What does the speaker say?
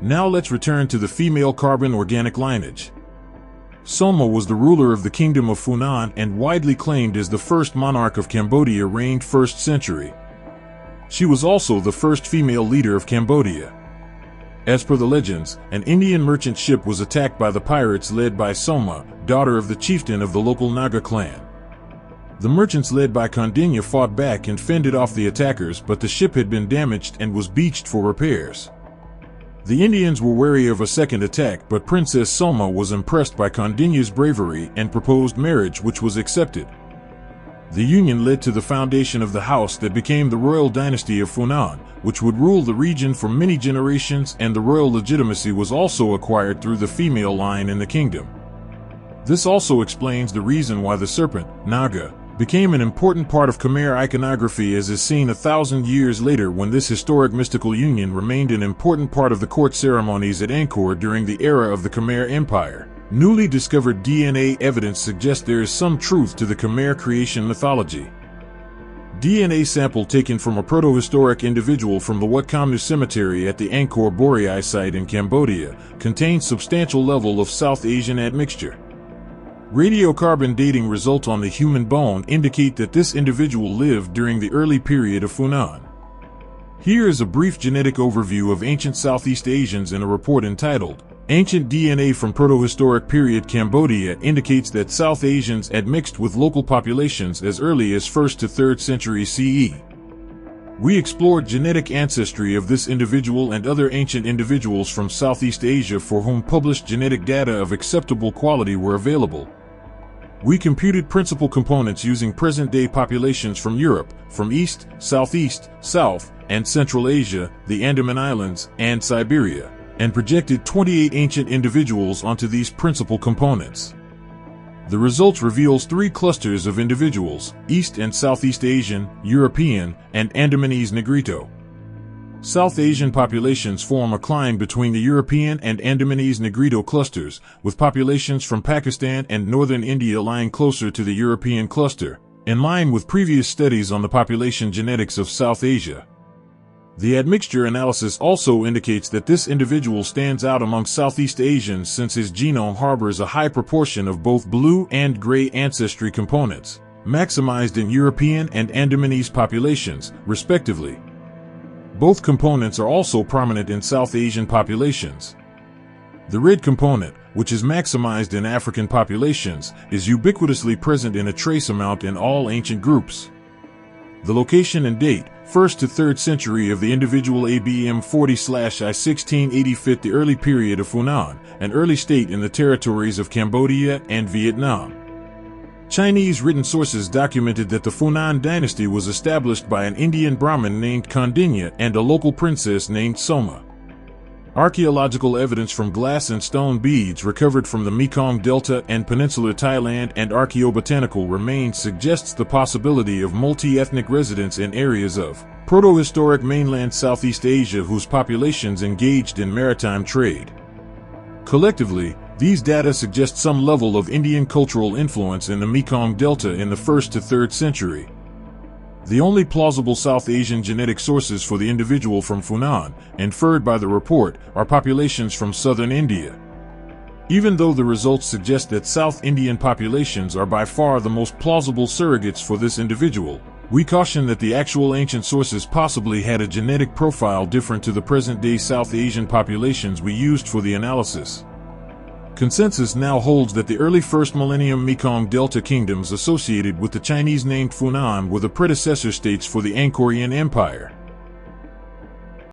Now let's return to the female carbon organic lineage. Soma was the ruler of the Kingdom of Funan and widely claimed as the first monarch of Cambodia, reigned 1st century. She was also the first female leader of Cambodia. As per the legends, an Indian merchant ship was attacked by the pirates led by Soma, daughter of the chieftain of the local Naga clan. The merchants led by Kondinya fought back and fended off the attackers, but the ship had been damaged and was beached for repairs. The Indians were wary of a second attack, but Princess Soma was impressed by Kondinya's bravery and proposed marriage, which was accepted. The union led to the foundation of the house that became the royal dynasty of Funan, which would rule the region for many generations, and the royal legitimacy was also acquired through the female line in the kingdom. This also explains the reason why the serpent, Naga, became an important part of Khmer iconography, as is seen 1,000 years later when this historic mystical union remained an important part of the court ceremonies at Angkor during the era of the Khmer Empire. Newly discovered DNA evidence suggests there is some truth to the Khmer creation mythology. DNA sample taken from a protohistoric individual from the Wat Kamnu cemetery at the Angkor Boria site in Cambodia contains substantial level of South Asian admixture. Radiocarbon dating results on the human bone indicate that this individual lived during the early period of Funan. Here is a brief genetic overview of ancient Southeast Asians in a report entitled, Ancient DNA from Protohistoric Period Cambodia indicates that South Asians admixed with local populations as early as 1st to 3rd century CE. We explored genetic ancestry of this individual and other ancient individuals from Southeast Asia for whom published genetic data of acceptable quality were available. We computed principal components using present-day populations from Europe, from East, Southeast, South, and Central Asia, the Andaman Islands, and Siberia, and projected 28 ancient individuals onto these principal components. The results reveals 3 clusters of individuals: East and Southeast Asian, European, and Andamanese Negrito. South Asian populations form a cline between the European and Andamanese Negrito clusters, with populations from Pakistan and northern India lying closer to the European cluster, in line with previous studies on the population genetics of South Asia. The admixture analysis also indicates that this individual stands out among Southeast Asians since his genome harbors a high proportion of both blue and gray ancestry components, maximized in European and Andamanese populations, respectively. Both components are also prominent in South Asian populations. The red component, which is maximized in African populations, is ubiquitously present in a trace amount in all ancient groups. The location and date, 1st to 3rd century of the individual ABM 40/I 1680 fit the early period of Funan, an early state in the territories of Cambodia and Vietnam. Chinese written sources documented that the Funan dynasty was established by an Indian Brahmin named Kondinya and a local princess named Soma. Archaeological evidence from glass and stone beads recovered from the Mekong Delta and peninsular Thailand and archaeobotanical remains suggests the possibility of multi-ethnic residence in areas of protohistoric mainland Southeast Asia whose populations engaged in maritime trade. Collectively, these data suggest some level of Indian cultural influence in the Mekong Delta in the 1st to 3rd century. The only plausible South Asian genetic sources for the individual from Funan, inferred by the report, are populations from southern India. Even though the results suggest that South Indian populations are by far the most plausible surrogates for this individual, we caution that the actual ancient sources possibly had a genetic profile different to the present-day South Asian populations we used for the analysis. Consensus now holds that the early 1st millennium Mekong Delta kingdoms associated with the Chinese named Funan were the predecessor states for the Angkorian Empire.